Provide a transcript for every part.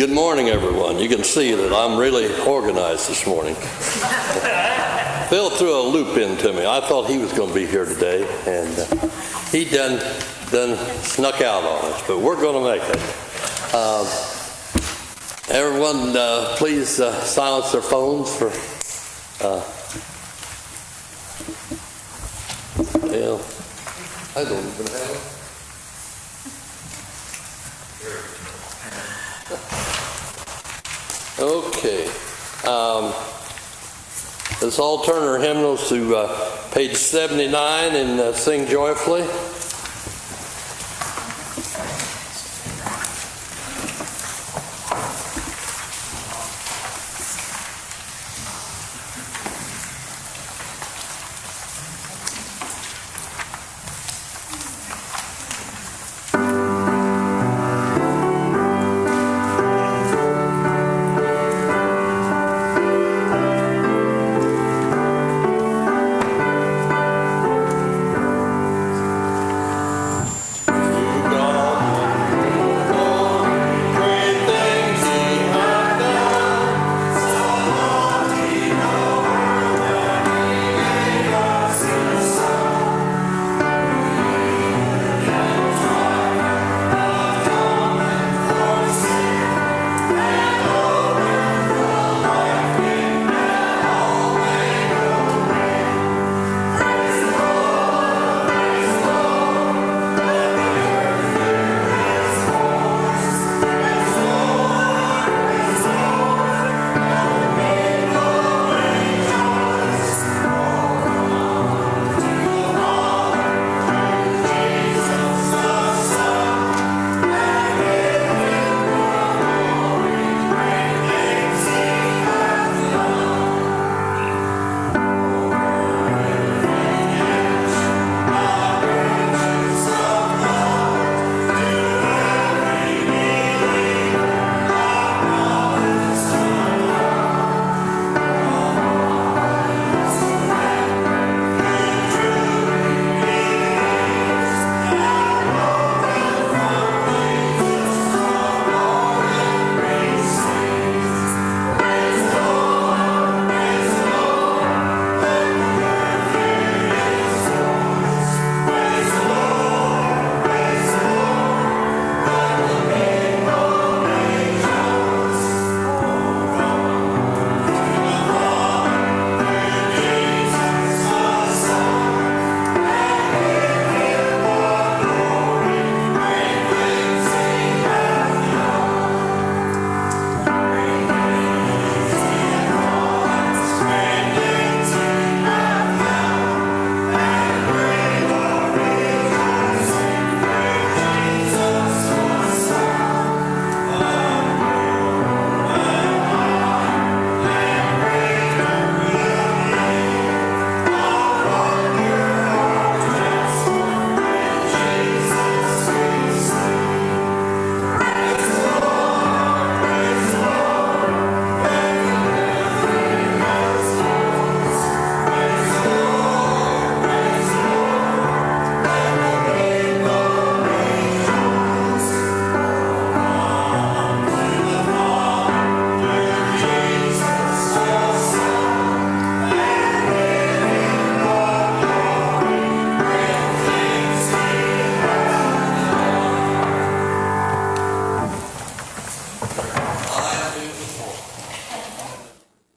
Good morning, everyone. You can see that I'm really organized this morning. Phil threw a loop into me. I thought he was going to be here today, and he done snuck out on us, but we're going to make it. Everyone, please silence their phones for. I don't even have it. Okay. Let's all turn our hymnals to page 79 and sing joyfully.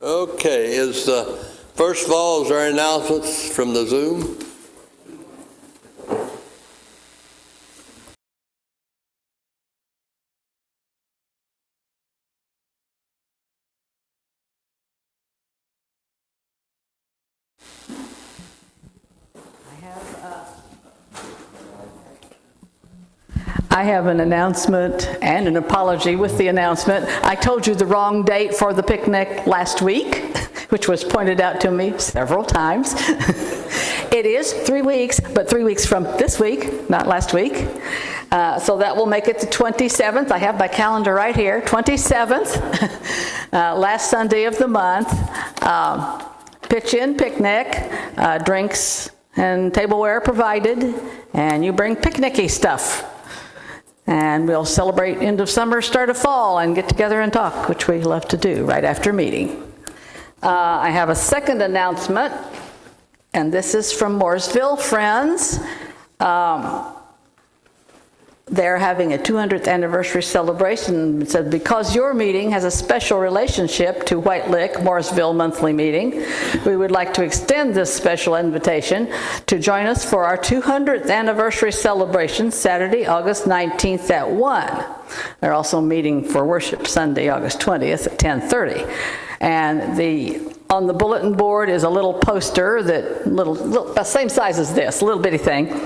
Okay, first of all, is there announcements from the Zoom? I have an announcement and an apology with the announcement. I told you the wrong date for the picnic last week, which was pointed out to me several times. It is 3 weeks, but 3 weeks from this week, not last week. So that will make it the 27th. I have my calendar right here, 27th, last Sunday of the month. Pitch-in picnic, drinks and tableware provided, and you bring picnicky stuff. And we'll celebrate end of summer, start of fall, and get together and talk, which we love to do right after meeting. I have a second announcement, and this is from Mooresville Friends. They're having a 200th anniversary celebration. It said, because your meeting has a special relationship to White Lick Mooresville monthly meeting, we would like to extend this special invitation to join us for our 200th anniversary celebration, Saturday, August 19th at 1. They're also meeting for worship Sunday, August 20th at 10:30. And on the bulletin board is a little poster that, the same size as this, a little bitty thing,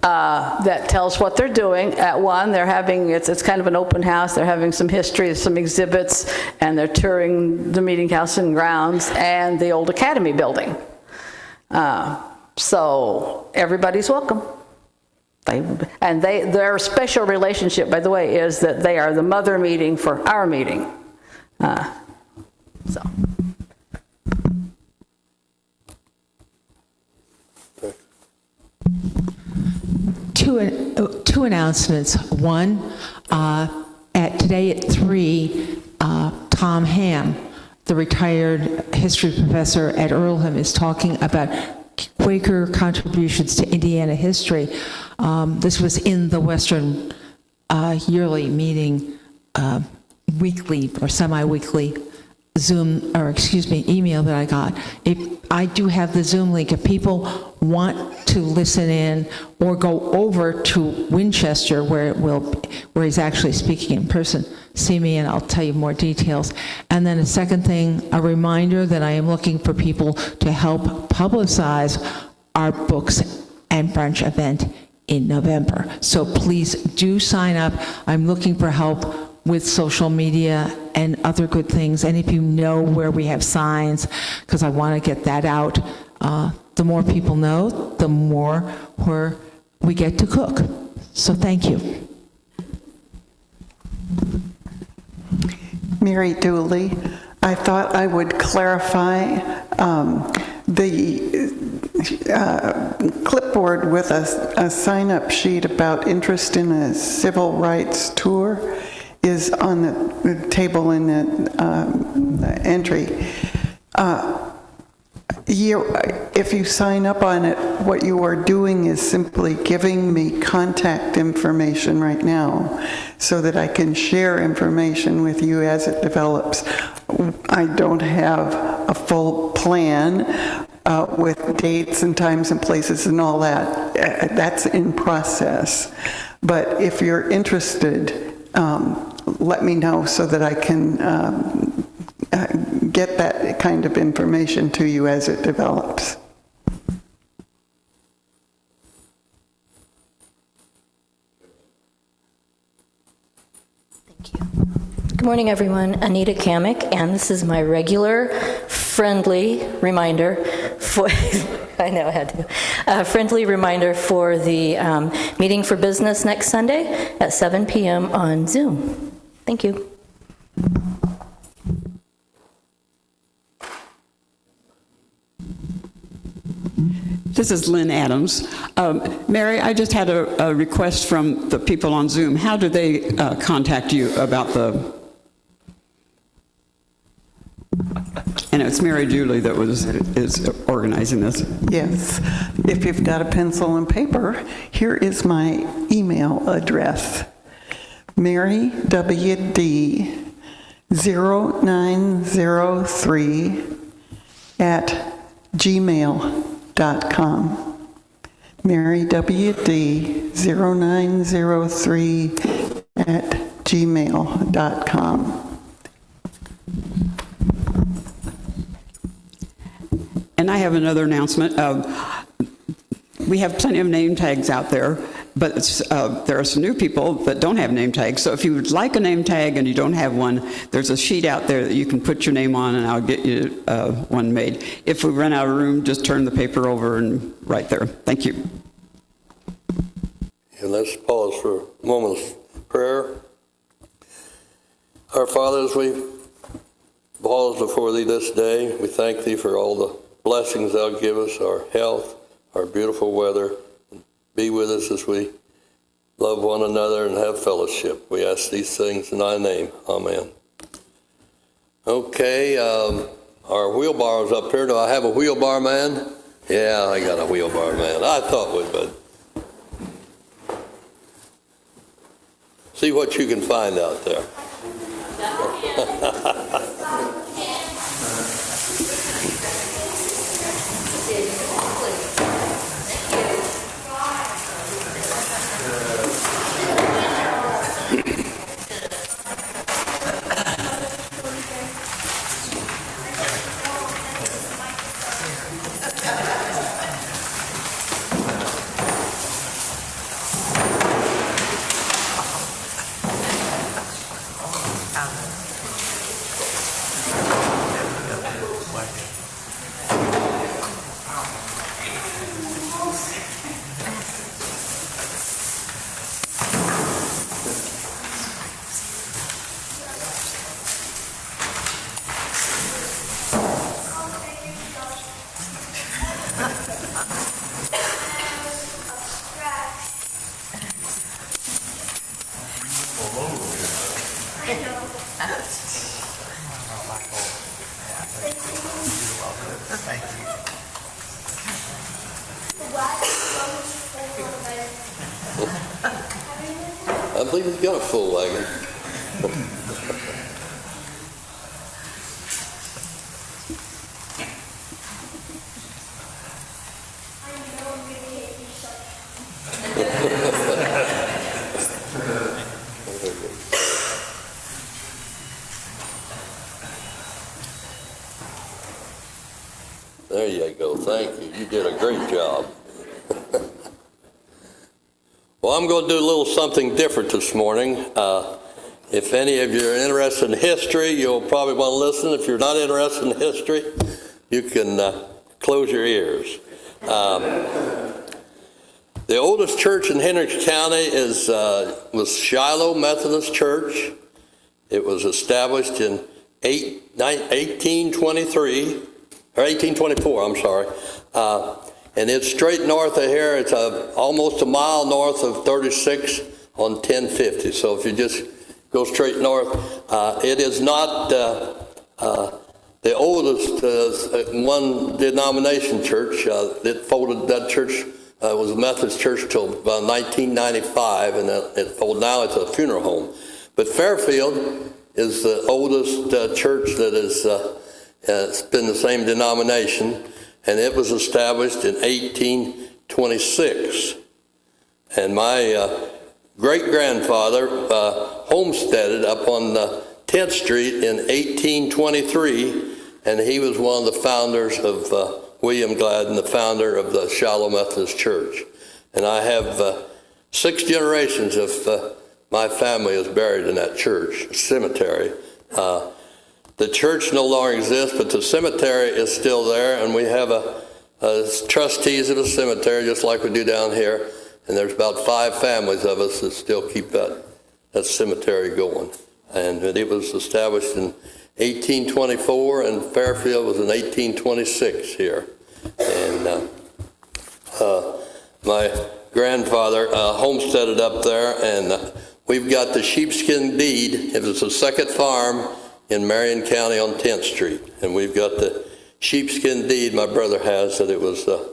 that tells what they're doing. At 1, they're having, it's kind of an open house. They're having some history, some exhibits, and they're touring the meeting house and grounds and the old academy building. So everybody's welcome. Their special relationship, by the way, is that they are the mother meeting for our meeting. So. Two announcements. One, today at 3, Tom Ham, the retired history professor at Earlham, is talking about Quaker contributions to Indiana history. This was in the Western yearly meeting, weekly or semi-weekly email that I got. I do have the Zoom link. If people want to listen in or go over to Winchester, where he's actually speaking in person, see me and I'll tell you more details. And then a second thing, a reminder that I am looking for people to help publicize our books and brunch event in November. So please do sign up. I'm looking for help with social media and other good things. And if you know where we have signs, because I want to get that out, the more people know, the more where we get to cook. So thank you. Mary Dooley, I thought I would clarify the clipboard with a sign-up sheet about interest in a civil rights tour is on the table in the entry. If you sign up on it, what you are doing is simply giving me contact information right now so that I can share information with you as it develops. I don't have a full plan with dates and times and places and all that. That's in process. But if you're interested, let me know so that I can get that kind of information to you as it develops. Thank you. Good morning, everyone. Anita Kamek, and this is my regular friendly reminder for, I know I had to, friendly reminder for the meeting for business next Sunday at 7 p.m. on Zoom. Thank you. This is Lynn Adams. Mary, I just had a request from the people on Zoom. How do they contact you about the... And it's Mary Julie that is organizing this. Yes. If you've got a pencil and paper, here is my email address. marywd0903@gmail.com. marywd0903@gmail.com. And I have another announcement. We have plenty of name tags out there, but there are some new people that don't have name tags. So if you would like a name tag and you don't have one, there's a sheet out there that you can put your name on and I'll get you one made. If we run out of room, just turn the paper over and right there. Thank you. And let's pause for a moment of prayer. Our Father, as we pause before Thee this day, we thank Thee for all the blessings Thou give us, our health, our beautiful weather. Be with us as we love one another, and have fellowship. We ask these things in thy name. Amen. Okay, our wheelbarrow's up here. Do I have a wheelbarrow man? Yeah, I got a wheelbarrow man. I thought we would. See what you can find out there. I believe he's got a full wagon. There you go. Thank you. You did a great job. Well, I'm going to do a little something different this morning. If any of you are interested in history, you'll probably want to listen. If you're not interested in history, you can close your ears. The oldest church in Hendricks County was Shiloh Methodist Church. It was established in 1823, or 1824, I'm sorry. And it's straight north of here. It's almost a mile north of 36 on 1050. So if you just go straight north, it is not the oldest one denomination church. That church was a Methodist church until about 1995, and now it's a funeral home. But Fairfield is the oldest church that it's been the same denomination. And it was established in 1826. And my great-grandfather homesteaded up on 10th Street in 1823, and he was one of the founders of William Gladden, the founder of the Shiloh Methodist Church. And I have 6 generations of my family is buried in that church cemetery. The church no longer exists, but the cemetery is still there, and we have trustees of the cemetery, just like we do down here. And there's about 5 families of us that still keep that cemetery going. And it was established in 1824, and Fairfield was in 1826 here. And my grandfather homesteaded up there, and we've got the sheepskin deed. It was the second farm in Marion County on 10th Street. And we've got the sheepskin deed my brother has that it was up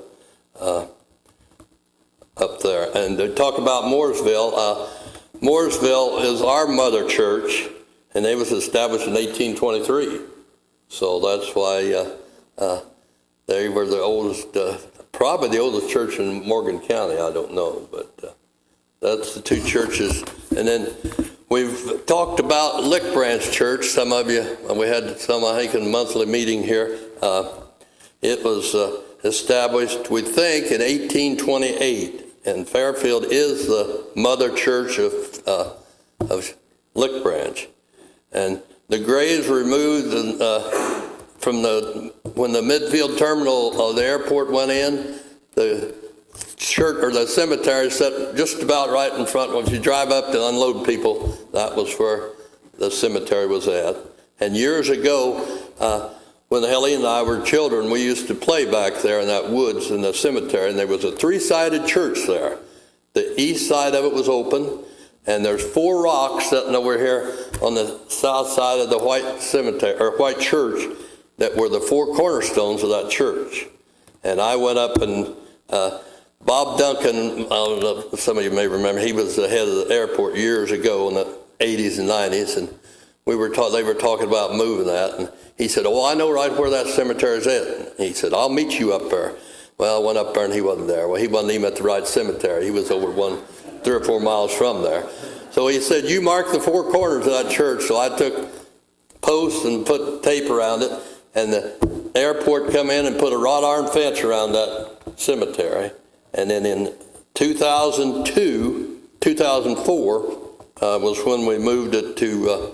there. And to talk about Mooresville, Mooresville is our mother church, and they was established in 1823. So that's why they were the oldest, probably the oldest church in Morgan County, I don't know, but that's the 2 churches. And then we've talked about Lick Branch Church. Some of you, we had some, I think, in a monthly meeting here. It was established, we think, in 1828, and Fairfield is the mother church of Lick Branch. And the graves removed from when the midfield terminal of the airport went in, the church or the cemetery set just about right in front. Once you drive up to unload people, that was where the cemetery was at. And years ago, when Helly and I were children, we used to play back there in that woods in the cemetery, and there was a 3-sided church there The east side of it was open, and there's 4 rocks sitting over here on the south side of the white cemetery, or white church, that were the 4 cornerstones of that church. And I went up and Bob Duncan, I don't know if some of you may remember, he was the head of the airport years ago in the 80s and 90s, and they were talking about moving that, and he said, "Oh, I know right where that cemetery is at." And he said, "I'll meet you up there." Well, I went up there and he wasn't there. Well, he wasn't even at the right cemetery. He was over 3 or 4 miles from there. So he said, "You mark the 4 corners of that church." So I took posts and put tape around it, and the airport come in and put a wrought iron fence around that cemetery. And then in 2004 was when we moved it to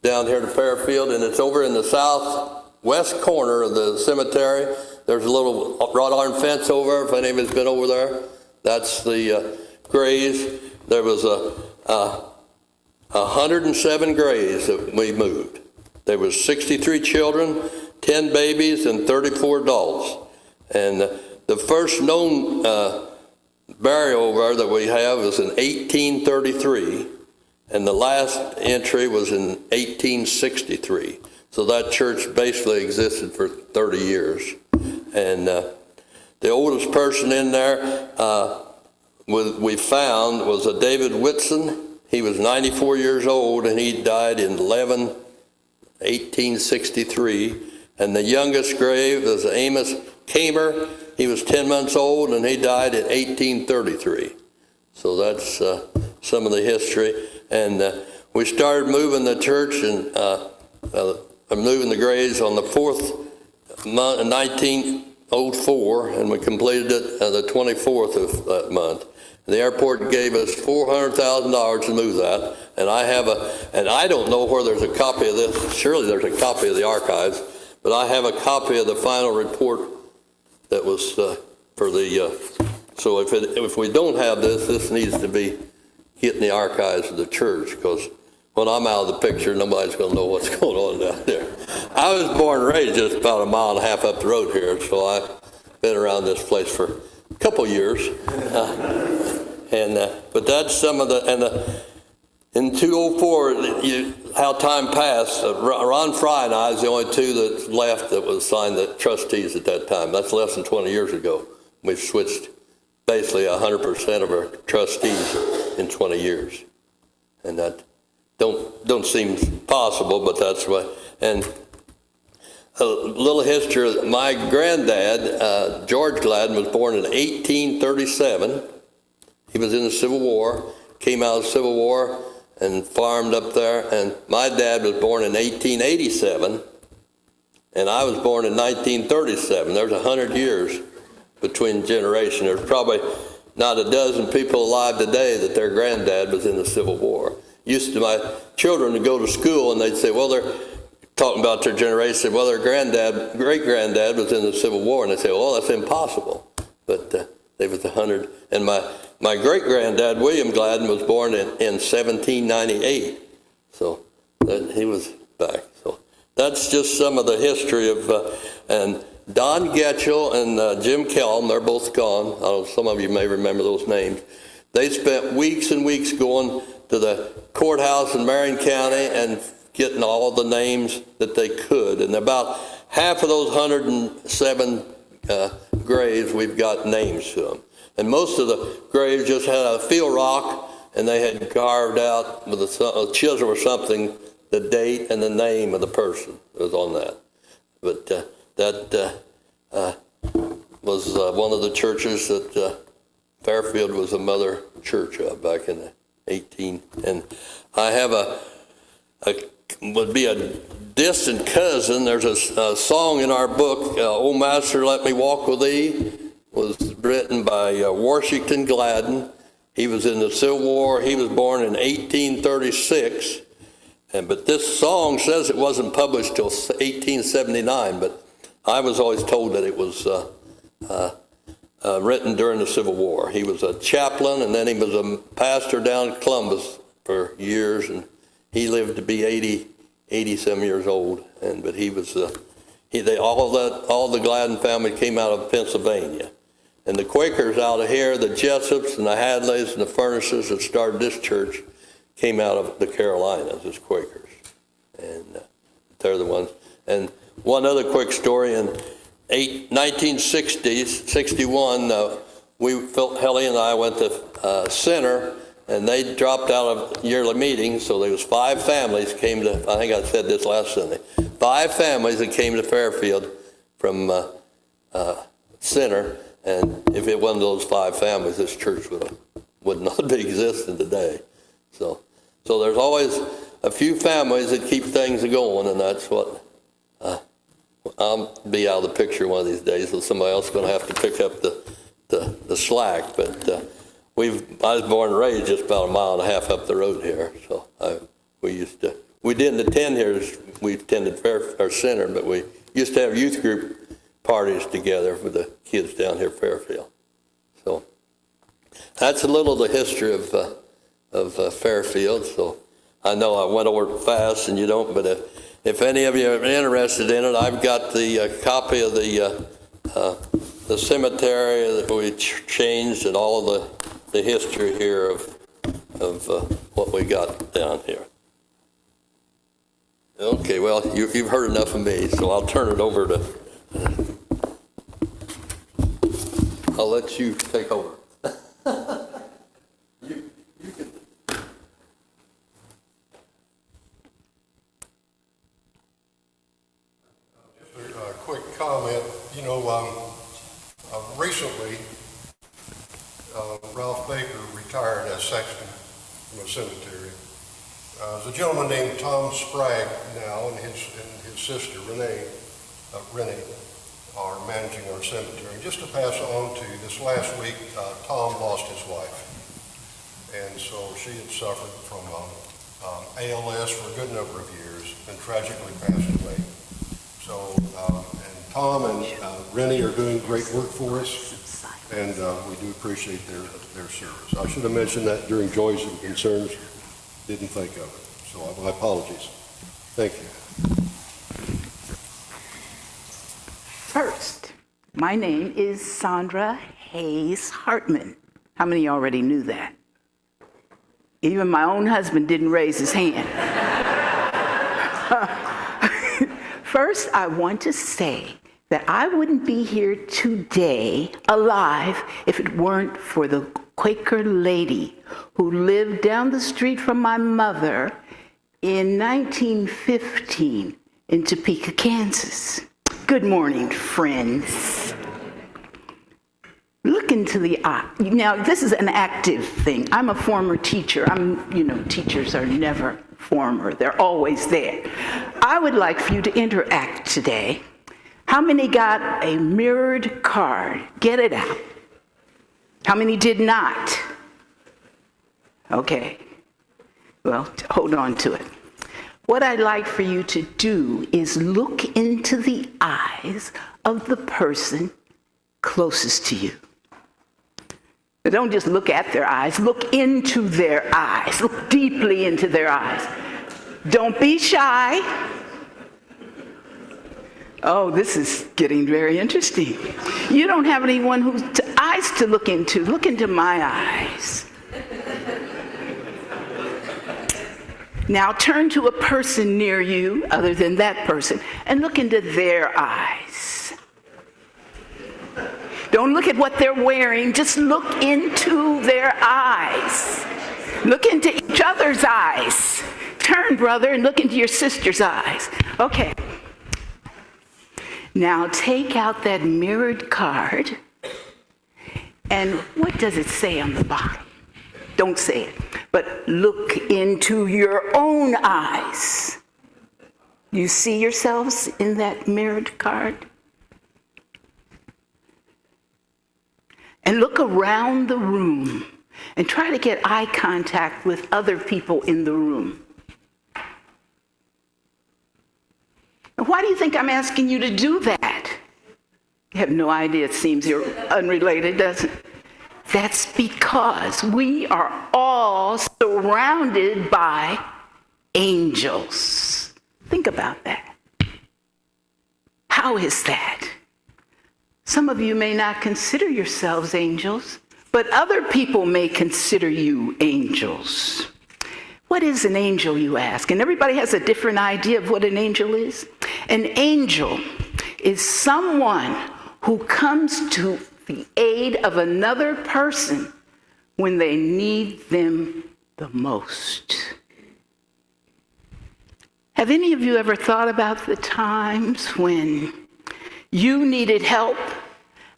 down here to Fairfield, and it's over in the southwest corner of the cemetery. There's a little wrought iron fence over, if anybody's been over there. That's the graves. There was 107 graves that we moved. There was 63 children, 10 babies, and 34 adults. And the first known burial over there that we have is in 1833, and the last entry was in 1863. So that church basically existed for 30 years. And the oldest person in there we found was a David Whitson. He was 94 years old, and he died in 1863. And the youngest grave was Amos Kamer. He was 10 months old, and he died in 1833. So that's some of the history. And we started moving the church and moving the graves on the 4th month, 1904, and we completed it the 24th of that month. The airport gave us $400,000 to move that, and I don't know where there's a copy of this. Surely there's a copy of the archives, but I have a copy of the final report that was for the. So if we don't have this needs to be hitting the archives of the church, because when I'm out of the picture, nobody's going to know what's going on down there. I was born and raised just about a mile and a half up the road here, so I've been around this place for a couple years. But that's some of in 2004, how time passed, Ron Fry and I is the only 2 that left that was signed the trustees at that time. That's less than 20 years ago. We've switched basically 100% of our trustees in 20 years. And that don't seem possible, but that's what. And a little history, my granddad, George Gladden, was born in 1837. He was in the Civil War, came out of the Civil War and farmed up there. And my dad was born in 1887, and I was born in 1937. There's 100 years between generations. There's probably not a dozen people alive today that their granddad was in the Civil War. Used to my children to go to school, and they'd say, well, they're talking about their generation, well, their great-granddad was in the Civil War, and they'd say, well, that's impossible. But they was 100. And my great-granddad, William Gladden, was born in 1798. So he was back. So that's just some of the history of, and Don Getchell and Jim Kelm, they're both gone. I don't know, some of you may remember those names. They spent weeks and weeks going to the courthouse in Marion County and getting all the names that they could. And about half of those 107 graves, we've got names to them. And most of the graves just had a field rock, and they had carved out with a chisel or something the date and the name of the person that was on that. But that was one of the churches that Fairfield was a mother church of back in the 18. And I have would be a distant cousin. There's a song in our book, "O Master, Let Me Walk With Thee," was written by Washington Gladden. He was in the Civil War. He was born in 1836. But this song says it wasn't published till 1879, but I was always told that it was written during the Civil War. He was a chaplain, and then he was a pastor down in Columbus for years, and he lived to be 80-some years old. But he was all the Gladden family came out of Pennsylvania, And the Quakers out of here, the Jessups and the Hadleys and the Furnaces that started this church came out of the Carolinas as Quakers. And they're the ones. And one other quick story, in 1961, Helly and I went to Center, and they dropped out of yearly meetings, so there was 5 families came to, I think I said this last Sunday, 5 families that came to Fairfield from Center, and if it wasn't those 5 families, this church would not be existing today. So there's always a few families that keep things going, and that's what I'll be out of the picture one of these days, so somebody else is going to have to pick up the slack. But I was born and raised just about a mile and a half up the road here, so we didn't attend here. We attended Center, but we used to have youth group parties together with the kids down here at Fairfield. So that's a little of the history of Fairfield. So I know I went over it fast, and you don't, but if any of you are interested in it, I've got the copy of the cemetery that we changed, and all the history here of what we got down here. Okay, well, you've heard enough of me, so I'll turn it over to, I'll let you take over. You can. Just a quick comment. You know, recently, Ralph Baker retired as sexton from a cemetery. There's a gentleman named Tom Sprague now, and his sister Renee are managing our cemetery. Just to pass on to you, this last week, Tom lost his wife, and so she had suffered from ALS for a good number of years and tragically passed away. So, and Tom and Rennie are doing great work for us, and we do appreciate their service. I should have mentioned that during Joys and Concerns. Didn't think of it, so my apologies. Thank you. First, my name is Sondra Hayes-Hartman. How many already knew that? Even my own husband didn't raise his hand. First, I want to say that I wouldn't be here today alive if it weren't for the Quaker lady who lived down the street from my mother in 1915 in Topeka, Kansas. Good morning, friends. Look into the eye. Now, this is an active thing. I'm a former teacher. Teachers are never former. They're always there. I would like for you to interact today. How many got a mirrored card? Get it out. How many did not? Okay. Well, hold on to it. What I'd like for you to do is look into the eyes of the person closest to you. But don't just look at their eyes, look into their eyes. Look deeply into their eyes. Don't be shy. Oh, this is getting very interesting. You don't have anyone whose eyes to look into. Look into my eyes. Now turn to a person near you, other than that person, and look into their eyes. Don't look at what they're wearing, just look into their eyes. Look into each other's eyes. Turn, brother, and look into your sister's eyes. Okay. Now take out that mirrored card, and what does it say on the bottom? Don't say it, but look into your own eyes. You see yourselves in that mirrored card? And look around the room and try to get eye contact with other people in the room. Why do you think I'm asking you to do that? You have no idea. It seems you're unrelated, doesn't it? That's because we are all surrounded by angels. Think about that. How is that? Some of you may not consider yourselves angels, but other people may consider you angels. What is an angel, you ask? And everybody has a different idea of what an angel is. An angel is someone who comes to the aid of another person when they need them the most. Have any of you ever thought about the times when you needed help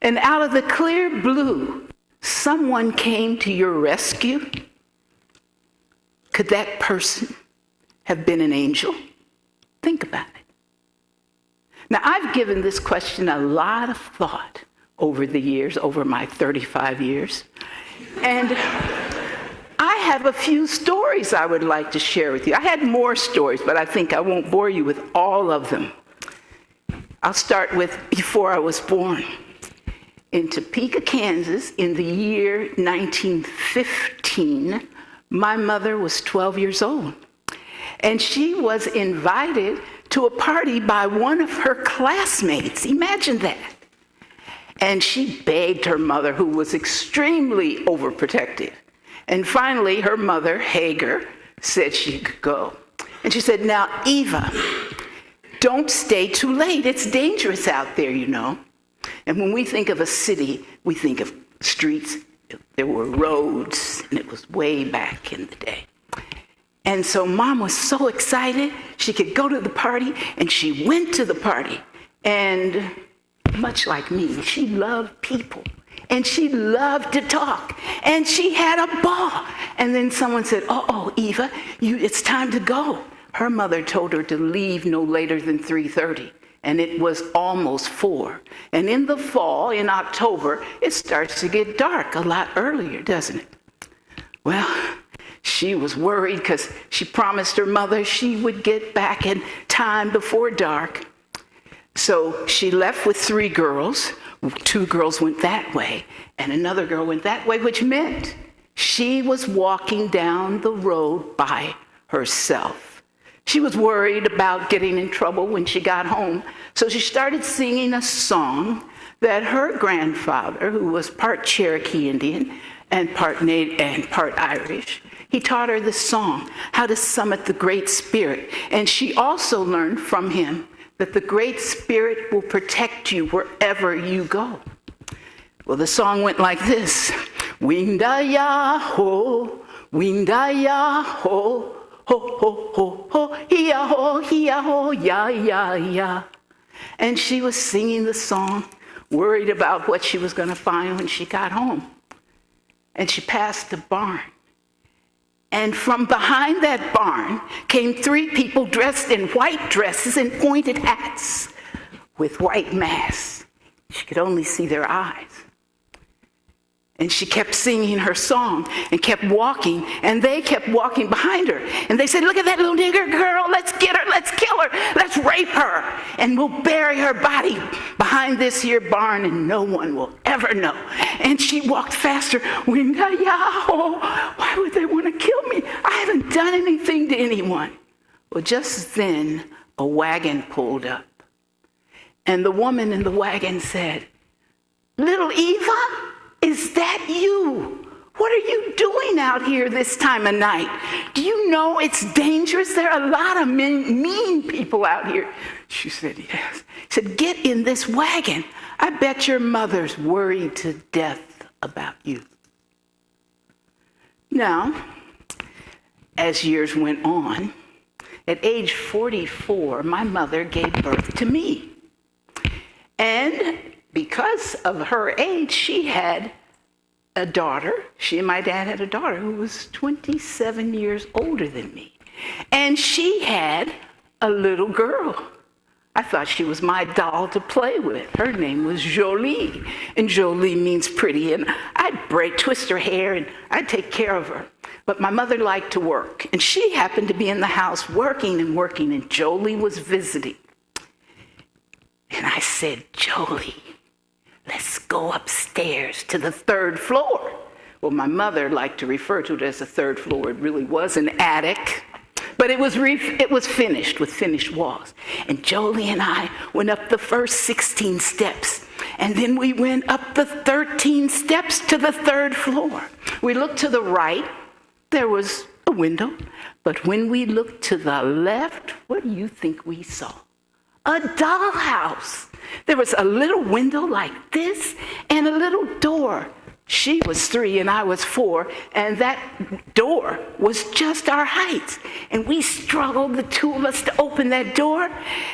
and out of the clear blue, someone came to your rescue? Could that person have been an angel? Think about it. Now, I've given this question a lot of thought over the years, over my 35 years. And I have a few stories I would like to share with you. I had more stories, but I think I won't bore you with all of them. I'll start with before I was born. In Topeka, Kansas, in the year 1915, my mother was 12 years old, and she was invited to a party by one of her classmates. Imagine that. And she begged her mother, who was extremely overprotective. And finally, her mother, Hager, said she could go. And she said, now, Eva, don't stay too late. It's dangerous out there, you know. And when we think of a city, we think of streets. There were roads, and it was way back in the day. And so Mom was so excited she could go to the party, and she went to the party. And much like me, she loved people, and she loved to talk, and she had a ball. And then someone said, oh, Eva, it's time to go. Her mother told her to leave no later than 3:30. And it was almost 4. And in the fall, in October, it starts to get dark a lot earlier, doesn't it? Well, she was worried because she promised her mother she would get back in time before dark. So she left with 3 girls. 2 girls went that way, and another girl went that way, which meant she was walking down the road by herself. She was worried about getting in trouble when she got home, so she started singing a song that her grandfather, who was part Cherokee Indian and part Native and part Irish, he taught her this song, how to summit the Great Spirit. And she also learned from him that the Great Spirit will protect you wherever you go. Well, the song went like this: Windaya-ho, Windaya-ho, ho, ho, ho, ho, hia-ho, ya, ya, ya. And she was singing the song, worried about what she was going to find when she got home. And she passed the barn. And from behind that barn came 3 people dressed in white dresses and pointed hats with white masks. She could only see their eyes. And she kept singing her song and kept walking, and they kept walking behind her. And they said, look at that little nigger girl, let's get her, let's kill her, let's rape her, and we'll bury her body behind this here barn, and no one will ever know. And she walked faster. Why would they want to kill me? I haven't done anything to anyone. Well, just then, a wagon pulled up. And the woman in the wagon said, little Eva, is that you? What are you doing out here this time of night? Do you know it's dangerous? There are a lot of mean people out here. She said, yes. He said, get in this wagon. I bet your mother's worried to death about you. Now, as years went on, at age 44, my mother gave birth to me. And because of her age, she had a daughter. She and my dad had a daughter who was 27 years older than me. And she had a little girl. I thought she was my doll to play with. Her name was Jolie. And Jolie means pretty. And I'd twist her hair, and I'd take care of her. But my mother liked to work. And she happened to be in the house working, and Jolie was visiting. And I said, Jolie, let's go upstairs to the 3rd floor. Well, my mother liked to refer to it as the 3rd floor. It really was an attic, but it was finished with finished walls. And Jolie and I went up the first 16 steps, And then we went up the 13 steps to the 3rd floor. We looked to the right, there was a window. But when we looked to the left, what do you think we saw? A dollhouse. There was a little window like this and a little door. She was 3 and I was 4, and that door was just our height. And we struggled, the 2 of us, to open that door,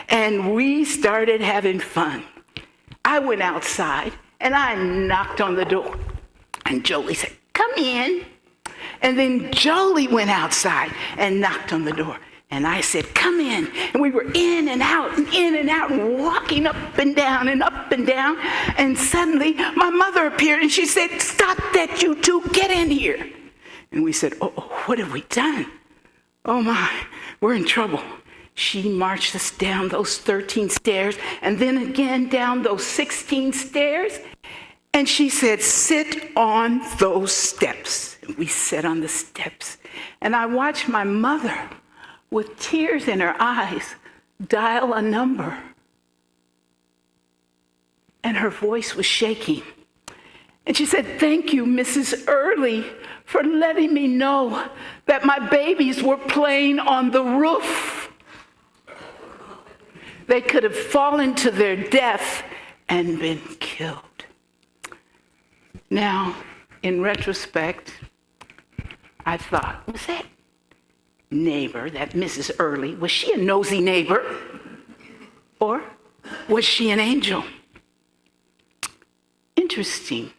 and we started having fun. I went outside and I knocked on the door, and Jolie said, "Come in." And then Jolie went outside and knocked on the door. And I said, "Come in." And we were in and out and walking up and down and up and down. And suddenly my mother appeared and she said, "Stop that, you two, get in here." And we said, "Oh, what have we done? Oh my, we're in trouble." She marched us down those 13 stairs and then again down those 16 stairs. And she said, "Sit on those steps." And we sat on the steps. And I watched my mother, with tears in her eyes, dial a number. And her voice was shaking. And she said, "Thank you, Mrs. Early, for letting me know that my babies were playing on the roof. They could have fallen to their death and been killed." Now, in retrospect, I thought, was that neighbor, that Mrs. Early, was she a nosy neighbor? Or was she an angel? Interesting.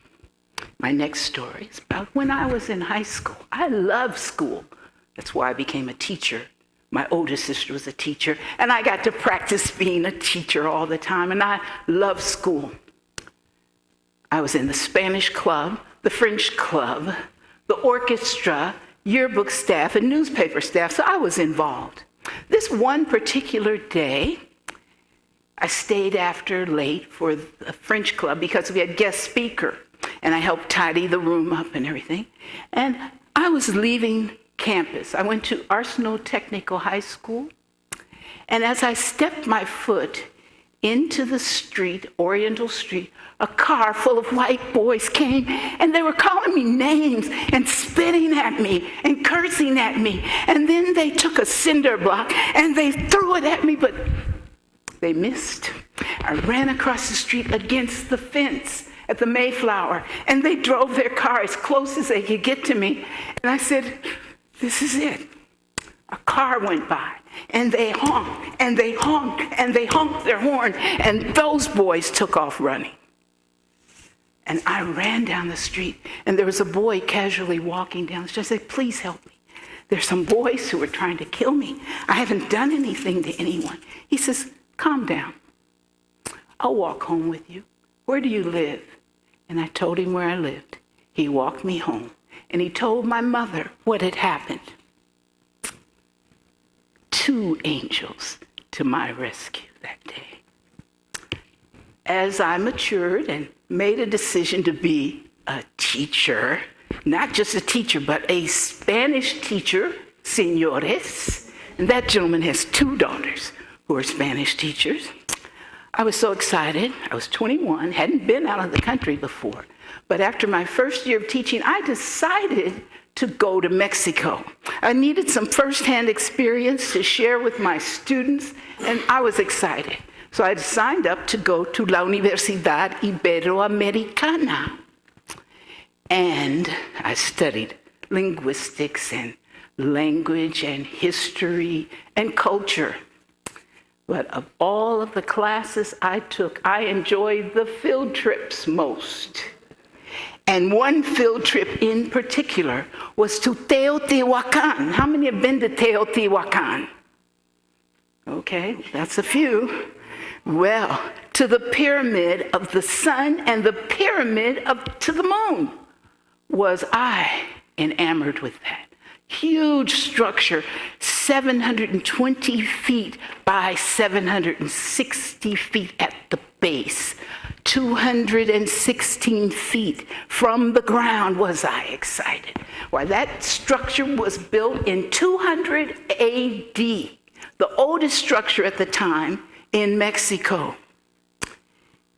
My next story is about when I was in high school. I loved school. That's why I became a teacher. My oldest sister was a teacher, and I got to practice being a teacher all the time, and I loved school. I was in the Spanish club, the French club, the orchestra, yearbook staff, and newspaper staff, so I was involved. This one particular day, I stayed after late for the French club because we had guest speaker, and I helped tidy the room up and everything. And I was leaving campus. I went to Arsenal Technical High School, and as I stepped my foot into the street, Oriental Street, a car full of white boys came, and they were calling me names and spitting at me and cursing at me. And then they took a cinder block and they threw it at me, but they missed. I ran across the street against the fence at the Mayflower, and they drove their car as close as they could get to me. And I said, "This is it." A car went by, and they honked, and they honked, and they honked their horn, and those boys took off running. And I ran down the street, and there was a boy casually walking down the street. I said, "Please help me. There's some boys who are trying to kill me. I haven't done anything to anyone." He says, "Calm down. I'll walk home with you. Where do you live?" And I told him where I lived. He walked me home, and he told my mother what had happened. 2 angels to my rescue that day. As I matured and made a decision to be a teacher, not just a teacher, but a Spanish teacher, señores, and that gentleman has 2 daughters who are Spanish teachers. I was so excited. I was 21, hadn't been out of the country before. But after my first year of teaching, I decided to go to Mexico. I needed some firsthand experience to share with my students, and I was excited. So I signed up to go to La Universidad Iberoamericana. And I studied linguistics and language and history and culture. But of all of the classes I took, I enjoyed the field trips most. And one field trip in particular was to Teotihuacan. How many have been to Teotihuacan? Okay, that's a few. Well, to the pyramid of the sun and the pyramid to the moon. Was I enamored with that? Huge structure, 720 feet by 760 feet at the base. 216 feet from the ground. Was I excited? Why, that structure was built in 200 AD, the oldest structure at the time in Mexico.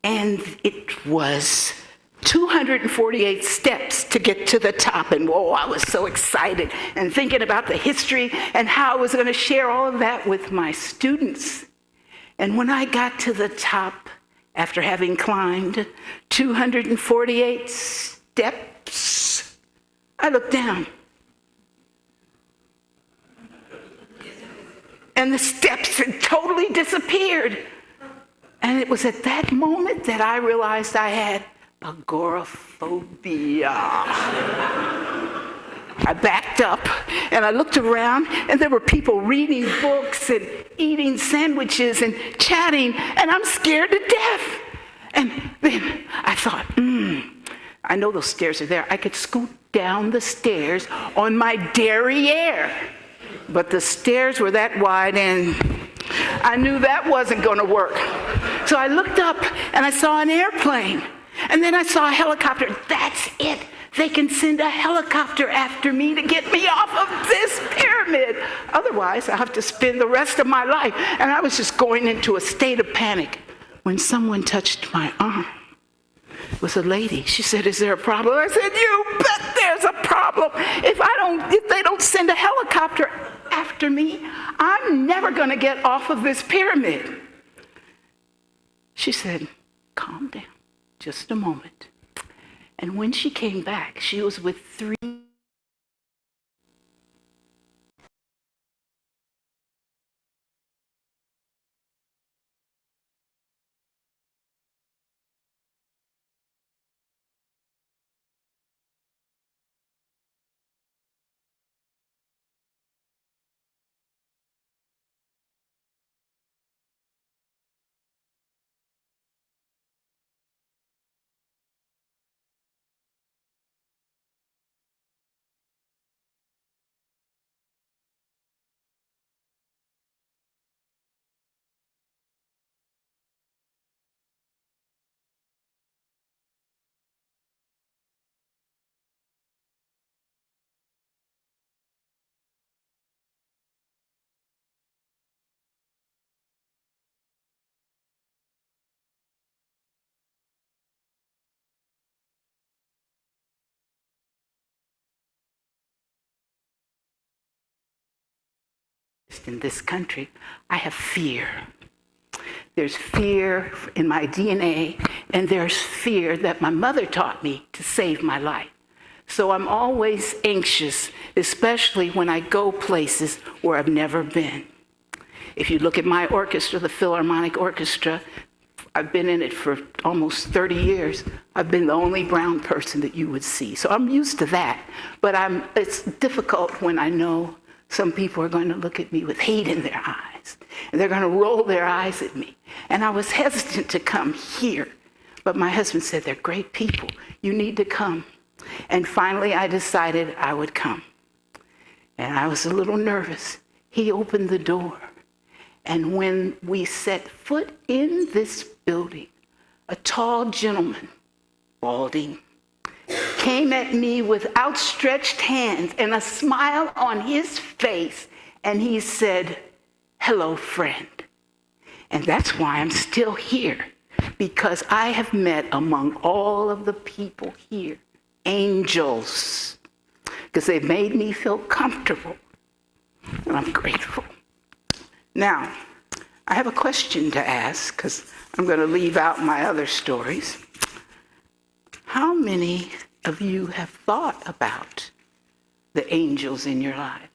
And it was 248 steps to get to the top. And whoa, I was so excited and thinking about the history and how I was going to share all of that with my students. And when I got to the top, after having climbed 248 steps, I looked down. And the steps had totally disappeared. And it was at that moment that I realized I had agoraphobia. I backed up and I looked around, and there were people reading books and eating sandwiches and chatting, and I'm scared to death. And then I thought, I know those stairs are there. I could scoot down the stairs on my derriere. But the stairs were that wide, and I knew that wasn't going to work. So I looked up and I saw an airplane, and then I saw a helicopter. That's it. They can send a helicopter after me to get me off of this pyramid. Otherwise, I'll have to spend the rest of my life. And I was just going into a state of panic when someone touched my arm. It was a lady. She said, "Is there a problem?" I said, "You bet there's a problem. If they don't send a helicopter after me, I'm never going to get off of this pyramid." She said, "Calm down, just a moment." And when she came back, she was with 3. In this country, I have fear. There's fear in my DNA, and there's fear that my mother taught me to save my life. So I'm always anxious, especially when I go places where I've never been. If you look at my orchestra, the Philharmonic Orchestra, I've been in it for almost 30 years. I've been the only brown person that you would see. So I'm used to that. But it's difficult when I know some people are going to look at me with hate in their eyes, and they're going to roll their eyes at me. And I was hesitant to come here, but my husband said, "They're great people. You need to come." And finally, I decided I would come. And I was a little nervous. He opened the door. And when we set foot in this building, a tall gentleman, balding, came at me with outstretched hands and a smile on his face, and he said, "Hello, friend." And that's why I'm still here, because I have met among all of the people here angels, because they've made me feel comfortable, and I'm grateful. Now, I have a question to ask, because I'm going to leave out my other stories. How many of you have thought about the angels in your lives?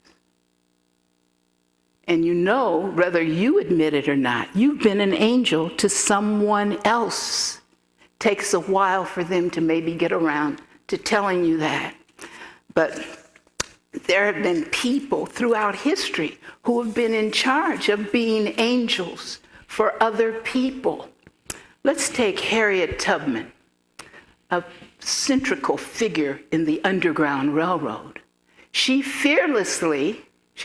And you know, whether you admit it or not, you've been an angel to someone else. Takes a while for them to maybe get around to telling you that. But there have been people throughout history who have been in charge of being angels for other people. Let's take Harriet Tubman, a central figure in the Underground Railroad. She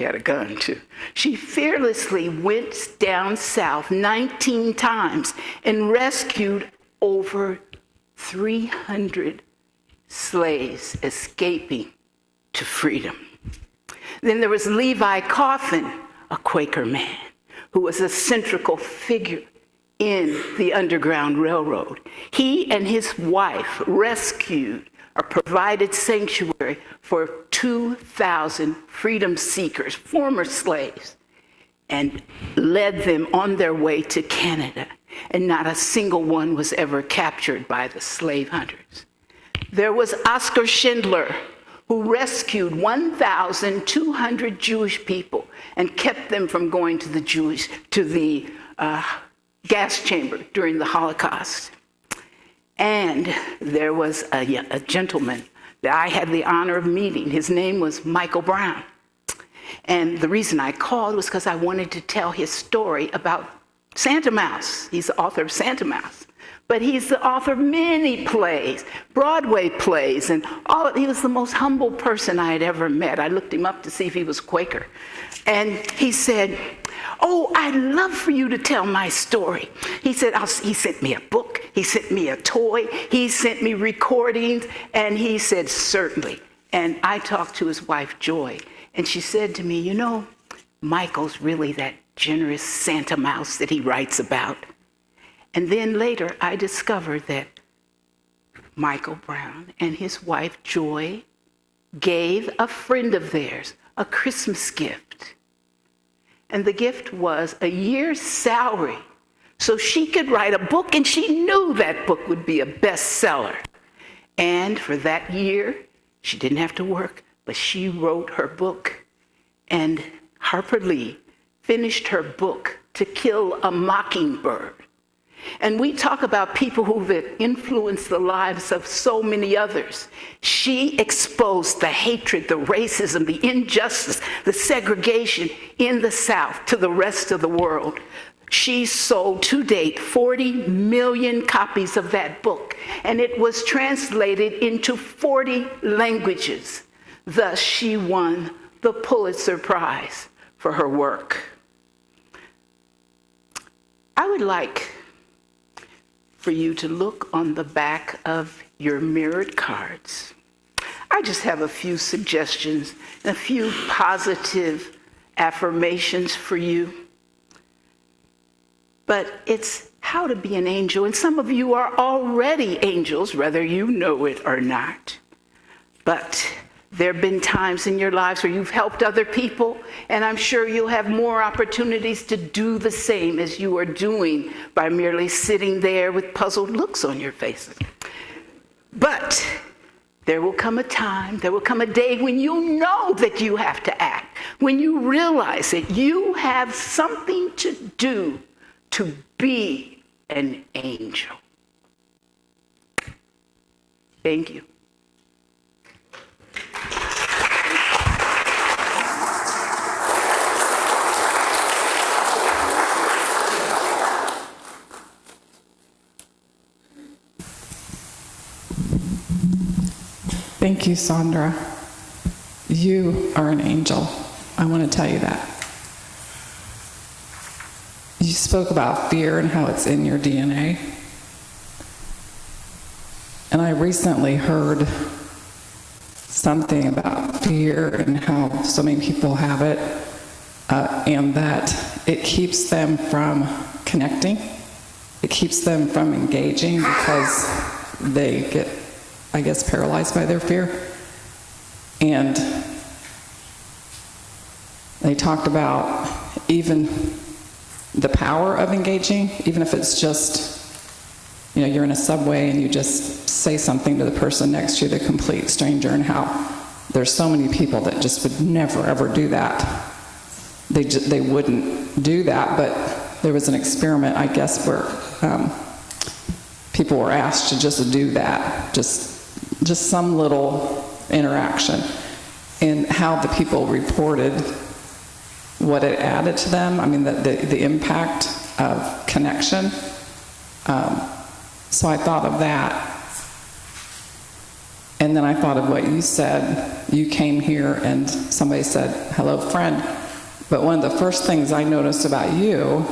had a gun too. She fearlessly went down south 19 times and rescued over 300 slaves escaping to freedom. Then there was Levi Coffin, a Quaker man, who was a central figure in the Underground Railroad. He and his wife rescued or provided sanctuary for 2,000 freedom seekers, former slaves, and led them on their way to Canada. And not a single one was ever captured by the slave hunters. There was Oskar Schindler, who rescued 1,200 Jewish people and kept them from going to the gas chamber during the Holocaust. And there was a gentleman that I had the honor of meeting. His name was Michael Brown. And the reason I called was because I wanted to tell his story about Santa Mouse. He's the author of Santa Mouse. But he's the author of many plays, Broadway plays, and he was the most humble person I had ever met. I looked him up to see if he was Quaker. And he said, "Oh, I'd love for you to tell my story." He said, he sent me a book, he sent me a toy, he sent me recordings, and he said, "Certainly." And I talked to his wife, Joy, and she said to me, "You know, Michael's really that generous Santa Mouse that he writes about." And then later, I discovered that Michael Brown and his wife, Joy, gave a friend of theirs a Christmas gift. And the gift was a year's salary so she could write a book, and she knew that book would be a bestseller. And for that year, she didn't have to work, but she wrote her book. And Harper Lee finished her book, To Kill a Mockingbird. And we talk about people who've influenced the lives of so many others. She exposed the hatred, the racism, the injustice, the segregation in the South to the rest of the world. She sold to date 40 million copies of that book, and it was translated into 40 languages. Thus, she won the Pulitzer Prize for her work. I would like for you to look on the back of your mirrored cards. I just have a few suggestions, a few positive affirmations for you. But it's how to be an angel, and some of you are already angels, whether you know it or not. But there have been times in your lives where you've helped other people, and I'm sure you'll have more opportunities to do the same as you are doing by merely sitting there with puzzled looks on your faces. But there will come a time, there will come a day when you know that you have to act, when you realize that you have something to do to be an angel. Thank you. Thank you, Sondra. You are an angel. I want to tell you that. You spoke about fear and how it's in your DNA. And I recently heard something about fear and how so many people have it, and that it keeps them from connecting. It keeps them from engaging because they get, I guess, paralyzed by their fear. And they talked about even the power of engaging, even if it's just, you know, you're in a subway and you just say something to the person next to you, the complete stranger, and how there's so many people that just would never ever do that. They wouldn't do that, but there was an experiment, I guess, where people were asked to just do that, just some little interaction, and how the people reported what it added to them. I mean, the impact of connection. So I thought of that. And then I thought of what you said. You came here and somebody said, "Hello, friend." But one of the first things I noticed about you,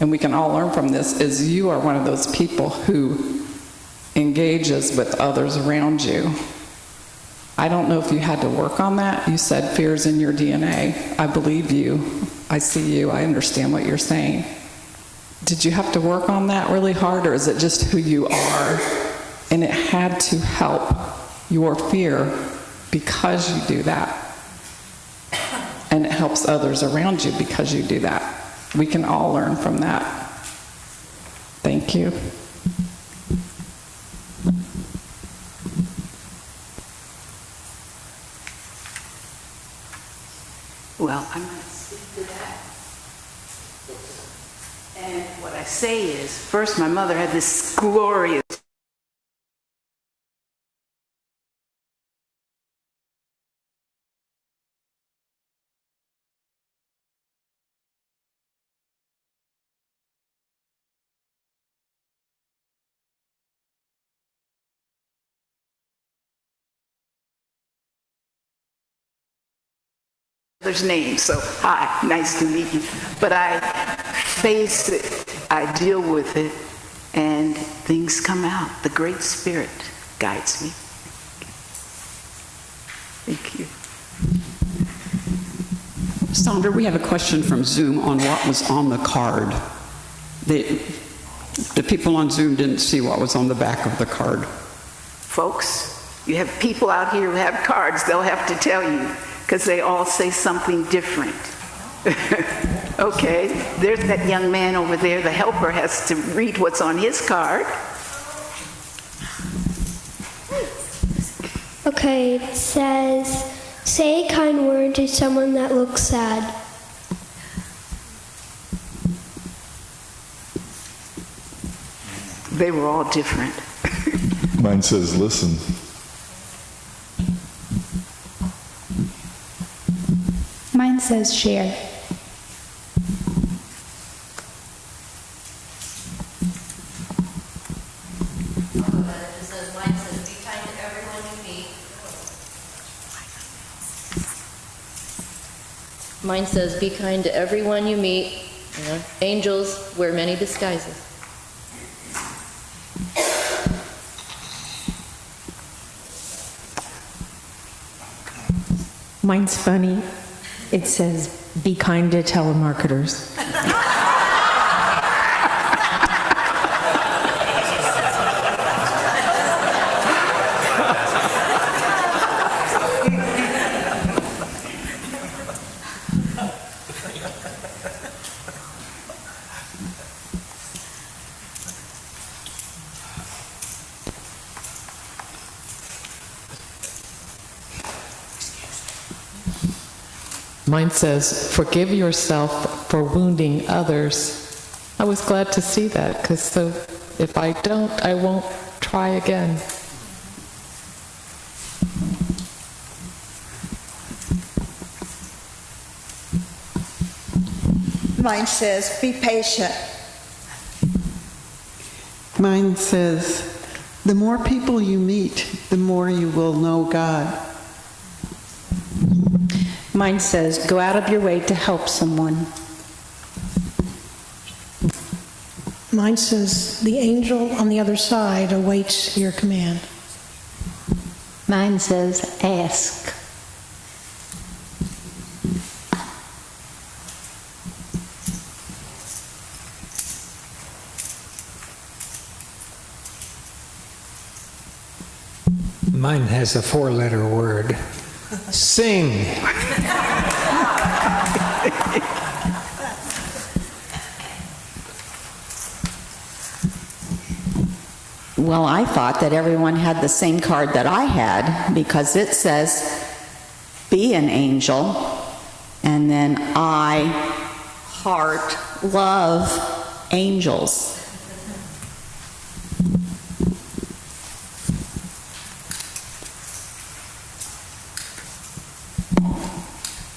and we can all learn from this, is you are one of those people who engages with others around you. I don't know if you had to work on that. You said fear's in your DNA. I believe you. I see you. I understand what you're saying. Did you have to work on that really hard, or is it just who you are? And it had to help your fear because you do that. And it helps others around you because you do that. We can all learn from that. Thank you. Well, I'm going to speak to that. And what I say is, first, my mother had this glorious name, so hi, nice to meet you. But I face it, I deal with it, and things come out. The Great Spirit guides me. Thank you. Sondra, we have a question from Zoom on what was on the card. The people on Zoom didn't see what was on the back of the card. Folks, you have people out here who have cards, they'll have to tell you, because they all say something different. Okay, there's that young man over there, the helper has to read what's on his card. Okay, it says, say a kind word to someone that looks sad. They were all different. Mine says, listen. Mine says share. Mine says, be kind to everyone you meet. You know, angels wear many disguises. Mine's funny. It says, be kind to telemarketers. Mine says, forgive yourself for wounding others. I was glad to see that, because so if I don't, I won't try again. Mine says, be patient. Mine says, the more people you meet, the more you will know God. Mine says, go out of your way to help someone. Mine says, the angel on the other side awaits your command. Mine says, ask. Mine has a 4-letter word. Sing. Well, I thought that everyone had the same card that I had, because it says, be an angel, and then I heart love angels.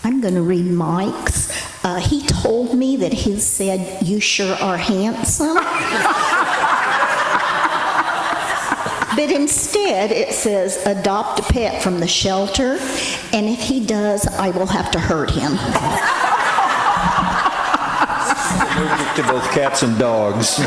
I'm going to read Mike's. He told me that his said, you sure are handsome. But instead, it says, adopt a pet from the shelter, and if he does, I will have to hurt him. Allergic to both cats and dogs.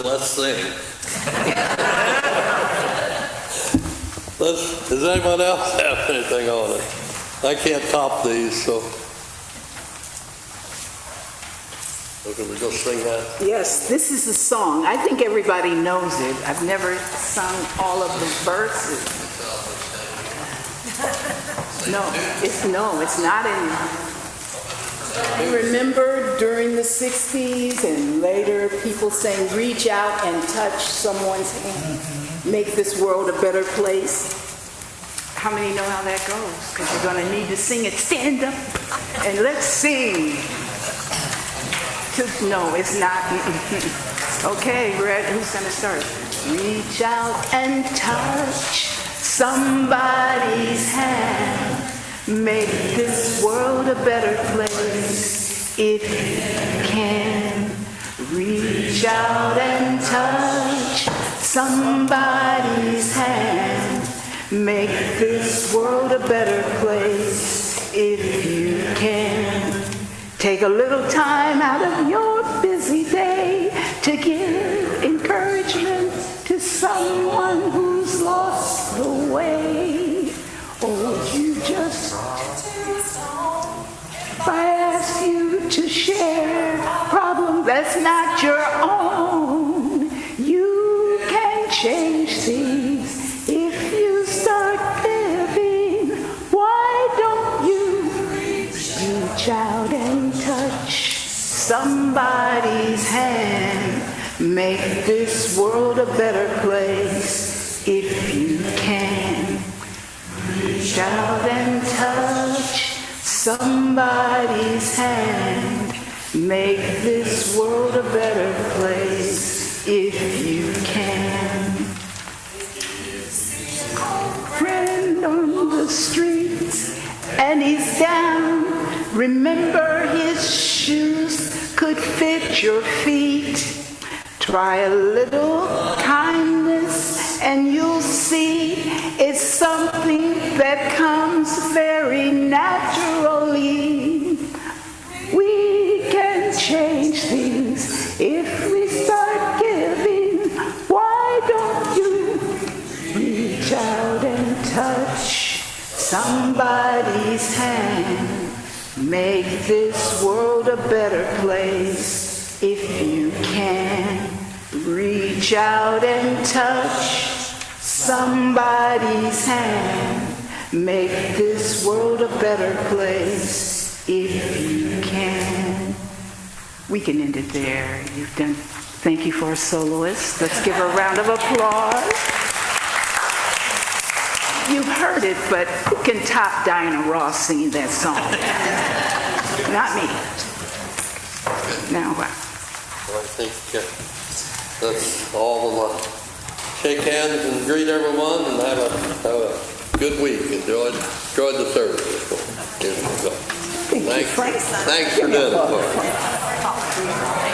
let's sing. Does anyone else have anything on it? I can't top these, so. Okay, we go sing that. Yes, this is a song. I think everybody knows it. I've never sung all of the verses. No, it's not in. I remember during the 60s and later people saying, reach out and touch someone's hand. Make this world a better place. How many know how that goes? Because you're going to need to sing it. Stand up and let's sing. No, it's not. Okay, who's going to start? Reach out and touch somebody's hand. Make this world a better place if you can. Reach out and touch somebody's hand. Make this world a better place if you can. Take a little time out of your busy day to give encouragement to someone who's lost the way. Or you just, if I ask you to share a problem that's not your own, you can change things if you start giving. Why don't you reach out and touch somebody's hand? Make this world a better place if you can. Reach out and touch somebody's hand. Make this world a better place if you can. Friend on the streets and he's down. Remember his shoes could fit your feet. Try a little kindness and you'll see it's something that comes very naturally. We can change things if we start giving. Why don't you reach out and touch somebody's hand? Make this world a better place if you can. Reach out and touch somebody's hand. Make this world a better place if you can. We can end it there. You've done. Thank you for a soloist. Let's give her a round of applause. You've heard it, but who can top Diana Ross singing that song? Not me. Now what? Well, I think that's all the love. Shake hands and greet everyone and have a good week. Enjoy the service. Thanks for doing it.